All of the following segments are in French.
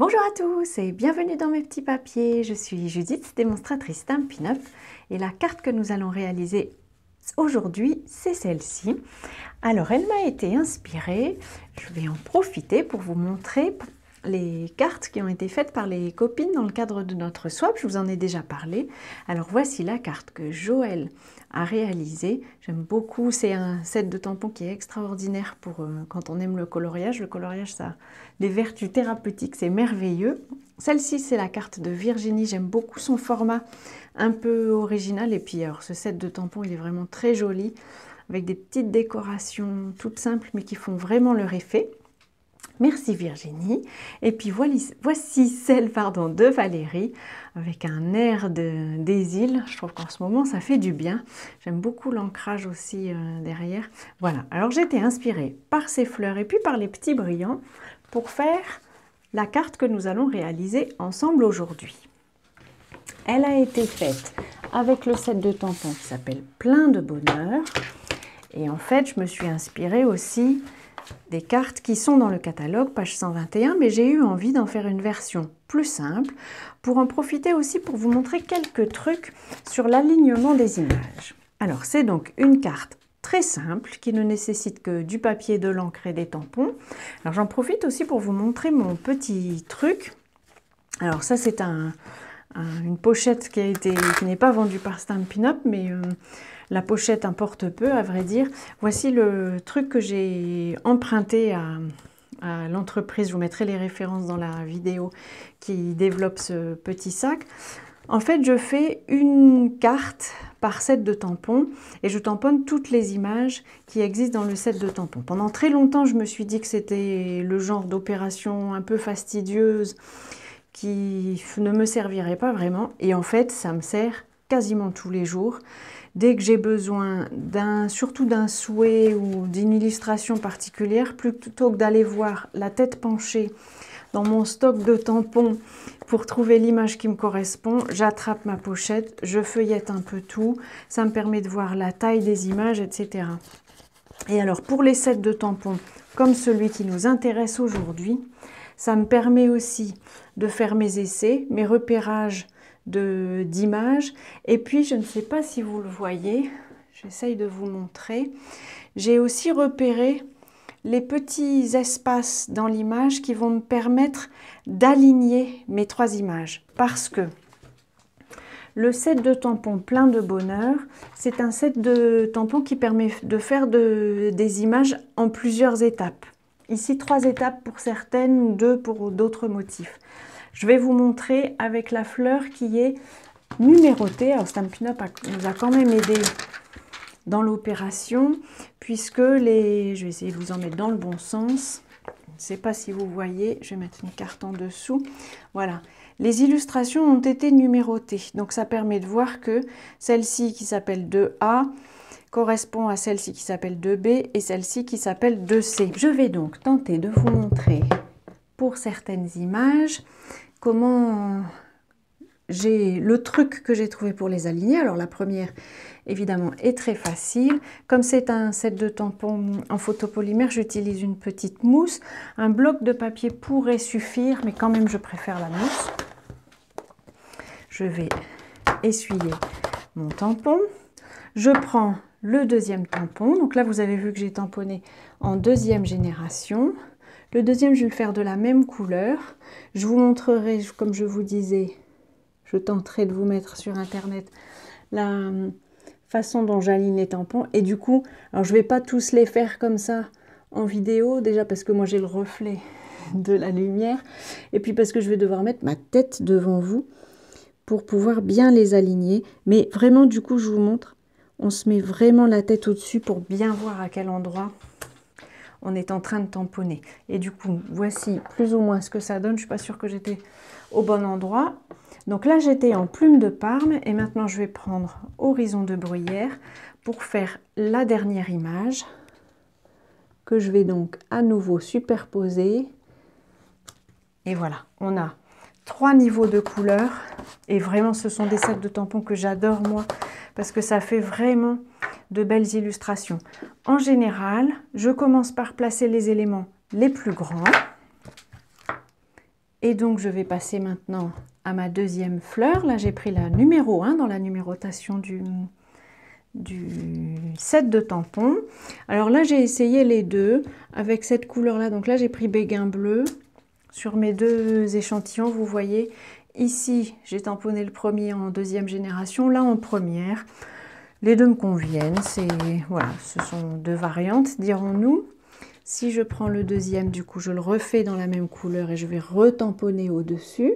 Bonjour à tous et bienvenue dans mes petits papiers. Je suis Judith, démonstratrice Stampin' Up, et la carte que nous allons réaliser aujourd'hui, c'est celle-ci. Alors, elle m'a été inspirée. Je vais en profiter pour vous montrer les cartes qui ont été faites par les copines dans le cadre de notre swap. Je vous en ai déjà parlé. Alors, voici la carte que Joël a réalisée. J'aime beaucoup. C'est un set de tampons qui est extraordinaire pour quand on aime le coloriage. Le coloriage, ça a des vertus thérapeutiques. C'est merveilleux. Celle-ci, c'est la carte de Virginie. J'aime beaucoup son format un peu original. Et puis, alors, ce set de tampons, il est vraiment très joli, avec des petites décorations toutes simples, mais qui font vraiment leur effet. Merci Virginie. Et puis voici celle de Valérie, avec un air des îles. Je trouve qu'en ce moment, ça fait du bien. J'aime beaucoup l'ancrage aussi derrière. Voilà, alors j'ai été inspirée par ces fleurs et puis par les petits brillants pour faire la carte que nous allons réaliser ensemble aujourd'hui. Elle a été faite avec le set de tampons qui s'appelle Plein de bonheur. Et en fait, je me suis inspirée aussi des cartes qui sont dans le catalogue, page 121, mais j'ai eu envie d'en faire une version plus simple pour en profiter aussi pour vous montrer quelques trucs sur l'alignement des images. Alors, c'est donc une carte très simple qui ne nécessite que du papier, de l'encre et des tampons. Alors, j'en profite aussi pour vous montrer mon petit truc. Alors, ça, c'est une pochette qui n'est pas vendue par Stampin' Up, mais la pochette importe peu, à vrai dire. Voici le truc que j'ai emprunté à l'entreprise. Je vous mettrai les références dans la vidéo qui développe ce petit sac. En fait, je fais une carte par set de tampons et je tamponne toutes les images qui existent dans le set de tampons. Pendant très longtemps, je me suis dit que c'était le genre d'opération un peu fastidieuse qui ne me servirait pas vraiment. Et en fait, ça me sert quasiment tous les jours. Dès que j'ai besoin surtout d'un souhait ou d'une illustration particulière, plutôt que d'aller voir la tête penchée dans mon stock de tampons pour trouver l'image qui me correspond, j'attrape ma pochette, je feuillette un peu tout, ça me permet de voir la taille des images, etc. Et alors pour les sets de tampons, comme celui qui nous intéresse aujourd'hui, ça me permet aussi de faire mes essais, mes repérages d'images. Et puis, je ne sais pas si vous le voyez, j'essaye de vous montrer, j'ai aussi repéré les petits espaces dans l'image qui vont me permettre d'aligner mes trois images. Parce que le set de tampons Plein de bonheur, c'est un set de tampons qui permet de faire des images en plusieurs étapes. Ici, 3 étapes pour certaines, 2 pour d'autres motifs. Je vais vous montrer avec la fleur qui est numérotée. Alors, Stampin' Up nous a quand même aidé dans l'opération, puisque je vais essayer de vous en mettre dans le bon sens. Je ne sais pas si vous voyez, je vais mettre une carte en dessous. Voilà, les illustrations ont été numérotées. Donc, ça permet de voir que celle-ci qui s'appelle 2A correspond à celle-ci qui s'appelle 2B et celle-ci qui s'appelle 2C. Je vais donc tenter de vous montrer pour certaines images comment j'ai le truc que j'ai trouvé pour les aligner. Alors la première évidemment est très facile. Comme c'est un set de tampons en photopolymère, j'utilise une petite mousse. Un bloc de papier pourrait suffire, mais quand même je préfère la mousse. Je vais essuyer mon tampon. Je prends le deuxième tampon. Donc là, vous avez vu que j'ai tamponné en deuxième génération. Le deuxième, je vais le faire de la même couleur. Je vous montrerai, comme je vous disais, je tenterai de vous mettre sur Internet la façon dont j'aligne les tampons. Et du coup, alors je ne vais pas tous les faire comme ça en vidéo, déjà parce que moi j'ai le reflet de la lumière, et puis parce que je vais devoir mettre ma tête devant vous pour pouvoir bien les aligner. Mais vraiment, du coup, je vous montre, on se met vraiment la tête au-dessus pour bien voir à quel endroit on est en train de tamponner. Et du coup, voici plus ou moins ce que ça donne. Je ne suis pas sûre que j'étais au bon endroit. Donc là, j'étais en plume de Parme et maintenant, je vais prendre horizon de bruyère pour faire la dernière image que je vais donc à nouveau superposer. Et voilà, on a 3 niveaux de couleurs et vraiment, ce sont des sets de tampons que j'adore moi parce que ça fait vraiment de belles illustrations. En général, je commence par placer les éléments les plus grands Et donc je vais passer maintenant à ma deuxième fleur. Là j'ai pris la numéro 1 dans la numérotation du set de tampons. Alors là j'ai essayé les deux avec cette couleur là. Donc là j'ai pris béguin bleu sur mes deux échantillons. Vous voyez ici j'ai tamponné le premier en deuxième génération, là en première. Les deux me conviennent. Voilà, ce sont deux variantes dirons-nous. Si je prends le deuxième, du coup, je le refais dans la même couleur et je vais retamponner au-dessus.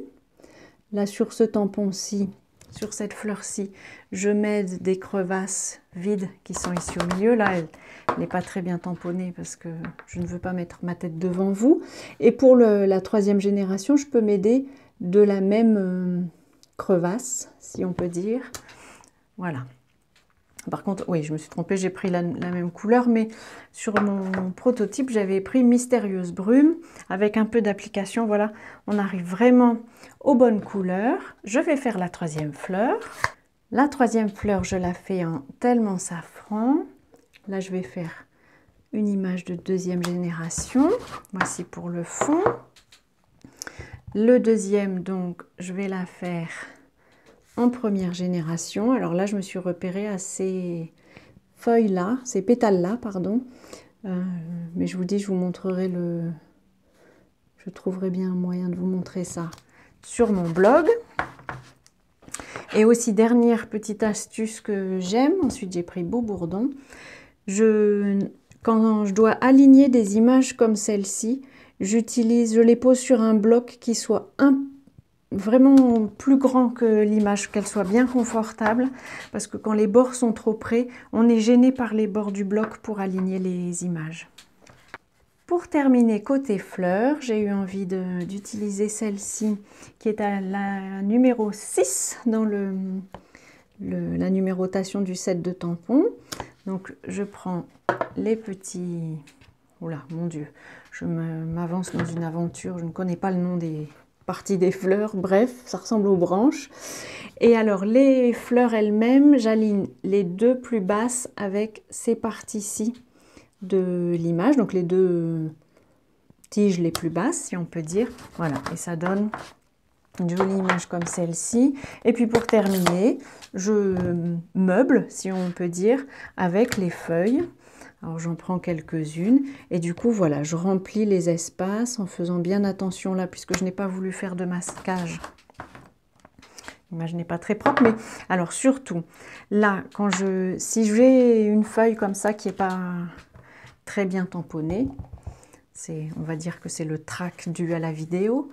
Là, sur ce tampon-ci, sur cette fleur-ci, je mets des crevasses vides qui sont ici au milieu. Là, elle n'est pas très bien tamponnée parce que je ne veux pas mettre ma tête devant vous. Et pour la troisième génération, je peux m'aider de la même crevasse, si on peut dire. Voilà. Par contre, oui, je me suis trompée, j'ai pris la même couleur, mais sur mon prototype, j'avais pris Mystérieuse Brume avec un peu d'application. Voilà, on arrive vraiment aux bonnes couleurs. Je vais faire la troisième fleur. La troisième fleur, je la fais en tellement safran. Là, je vais faire une image de deuxième génération. Voici pour le fond. Le deuxième, donc, je vais la faire en première génération. Alors là, je me suis repérée à ces feuilles-là, ces pétales-là, pardon. Mais je vous dis, je vous montrerai je trouverai bien un moyen de vous montrer ça sur mon blog. Et aussi, dernière petite astuce que j'aime, ensuite j'ai pris Beau Bourdon. Quand je dois aligner des images comme celle-ci, je les pose sur un bloc qui soit vraiment plus grand que l'image, qu'elle soit bien confortable, parce que quand les bords sont trop près, on est gêné par les bords du bloc pour aligner les images. Pour terminer côté fleurs, j'ai eu envie d'utiliser celle-ci qui est à la numéro 6 dans la numérotation du set de tampons. Donc je prends les petits... Oula, mon Dieu, je m'avance dans une aventure, je ne connais pas le nom des partie des fleurs, bref, ça ressemble aux branches. Et alors, les fleurs elles-mêmes, j'aligne les deux plus basses avec ces parties-ci de l'image, donc les deux tiges les plus basses, si on peut dire. Voilà, et ça donne une jolie image comme celle-ci. Et puis pour terminer, je meuble, si on peut dire, avec les feuilles. Alors j'en prends quelques-unes et du coup voilà, je remplis les espaces en faisant bien attention là puisque je n'ai pas voulu faire de masquage. L'image n'est pas très propre, mais alors surtout là, si j'ai une feuille comme ça qui n'est pas très bien tamponnée, on va dire que c'est le trac dû à la vidéo,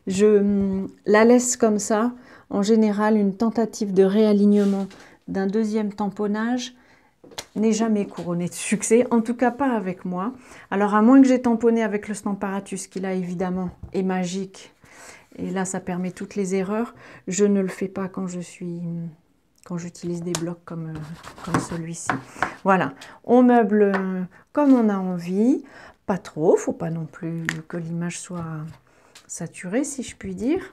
je la laisse comme ça. En général, une tentative de réalignement d'un deuxième tamponnage n'est jamais couronné de succès, en tout cas pas avec moi. Alors à moins que j'ai tamponné avec le Stamparatus, qui là évidemment est magique, et là ça permet toutes les erreurs, je ne le fais pas quand j'utilise des blocs comme celui-ci. Voilà, on meuble comme on a envie, pas trop, faut pas non plus que l'image soit saturée si je puis dire.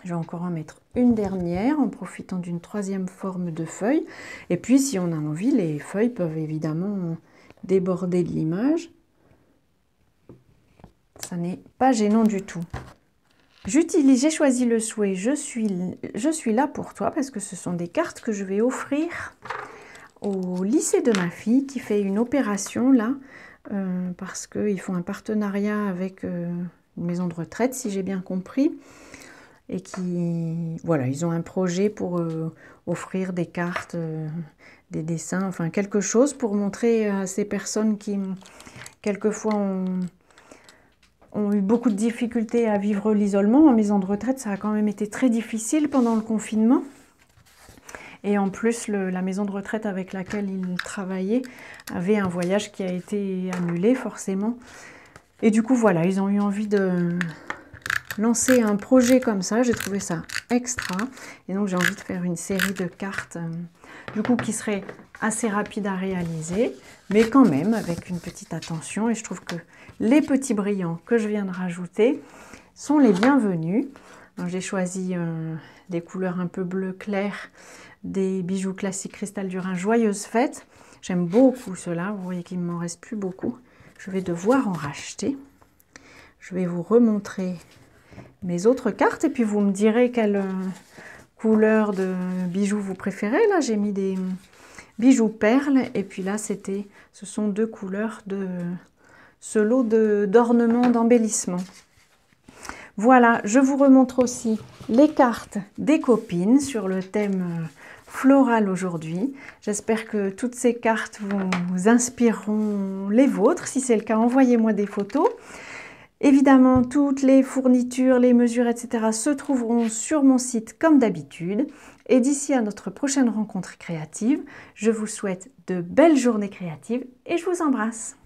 Je vais encore en mettre une dernière en profitant d'une troisième forme de feuille. Et puis, si on a envie, les feuilles peuvent évidemment déborder de l'image. Ça n'est pas gênant du tout. J'ai choisi le souhait je suis là pour toi parce que ce sont des cartes que je vais offrir au lycée de ma fille qui fait une opération là parce qu'ils font un partenariat avec une maison de retraite, si j'ai bien compris. Et voilà, ils ont un projet pour offrir des cartes, des dessins, enfin quelque chose pour montrer à ces personnes qui, quelquefois, ont eu beaucoup de difficultés à vivre l'isolement. En maison de retraite, ça a quand même été très difficile pendant le confinement. Et en plus, la maison de retraite avec laquelle ils travaillaient avait un voyage qui a été annulé, forcément. Et du coup, voilà, ils ont eu envie de lancer un projet comme ça, j'ai trouvé ça extra et donc j'ai envie de faire une série de cartes du coup qui serait assez rapide à réaliser mais quand même avec une petite attention et je trouve que les petits brillants que je viens de rajouter sont les bienvenus. J'ai choisi des couleurs un peu bleu clair, des bijoux classiques Cristal du Rhin Joyeuse Fête. J'aime beaucoup ceux-là, vous voyez qu'il ne m'en reste plus beaucoup, je vais devoir en racheter. je vais vous remontrer mes autres cartes et puis vous me direz quelle couleur de bijoux vous préférez. Là, j'ai mis des bijoux perles et puis là, ce sont 2 couleurs de ce lot d'ornements, d'embellissement. Voilà, je vous remontre aussi les cartes des copines sur le thème floral aujourd'hui. J'espère que toutes ces cartes vous inspireront les vôtres. Si c'est le cas, envoyez-moi des photos. Évidemment, toutes les fournitures, les mesures, etc. se trouveront sur mon site comme d'habitude. Et d'ici à notre prochaine rencontre créative, je vous souhaite de belles journées créatives et je vous embrasse.